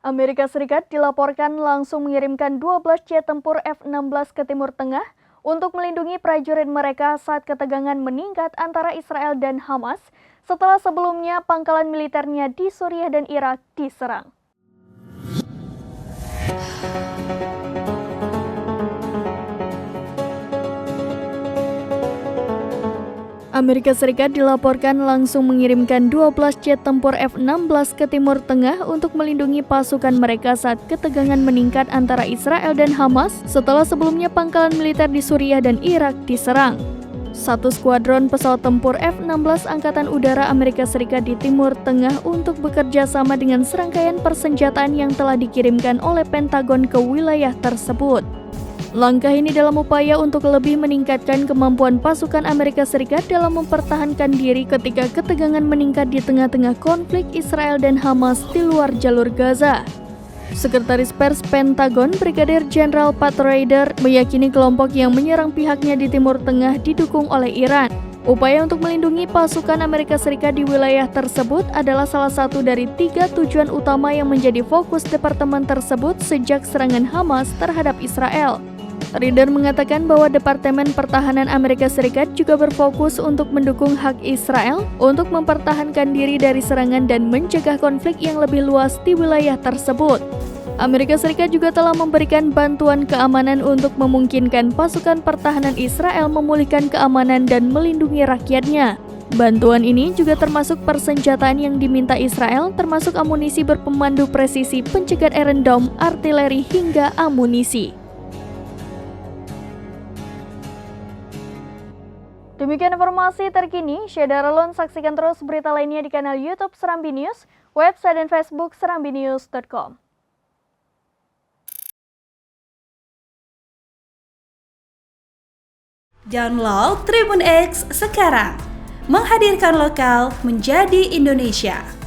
Amerika Serikat dilaporkan langsung mengirimkan 12 jet tempur F-16 ke Timur Tengah untuk melindungi prajurit mereka saat ketegangan meningkat antara Israel dan Hamas setelah sebelumnya pangkalan militernya di Suriah dan Irak diserang. Amerika Serikat dilaporkan langsung mengirimkan 12 jet tempur F-16 ke Timur Tengah untuk melindungi pasukan mereka saat ketegangan meningkat antara Israel dan Hamas setelah sebelumnya pangkalan militer di Suriah dan Irak diserang. Satu skuadron pesawat tempur F-16 Angkatan Udara Amerika Serikat di Timur Tengah untuk bekerja sama dengan serangkaian persenjataan yang telah dikirimkan oleh Pentagon ke wilayah tersebut. Langkah ini dalam upaya untuk lebih meningkatkan kemampuan pasukan Amerika Serikat dalam mempertahankan diri ketika ketegangan meningkat di tengah-tengah konflik Israel dan Hamas di luar jalur Gaza. Sekretaris Pers Pentagon, Brigadir Jenderal Pat Ryder, meyakini kelompok yang menyerang pihaknya di Timur Tengah didukung oleh Iran. Upaya untuk melindungi pasukan Amerika Serikat di wilayah tersebut adalah salah satu dari 3 tujuan utama yang menjadi fokus departemen tersebut sejak serangan Hamas terhadap Israel. Ryder mengatakan bahwa Departemen Pertahanan Amerika Serikat juga berfokus untuk mendukung hak Israel untuk mempertahankan diri dari serangan dan mencegah konflik yang lebih luas di wilayah tersebut. Amerika Serikat juga telah memberikan bantuan keamanan untuk memungkinkan pasukan pertahanan Israel memulihkan keamanan dan melindungi rakyatnya. Bantuan ini juga termasuk persenjataan yang diminta Israel, termasuk amunisi berpemandu presisi, pencegat Iron Dome, artileri hingga amunisi. Demikian informasi terkini, Syedaralon saksikan terus berita lainnya di kanal YouTube Serambi News, website dan Facebook serambinews.com. Download Tribun X sekarang, menghadirkan lokal menjadi Indonesia.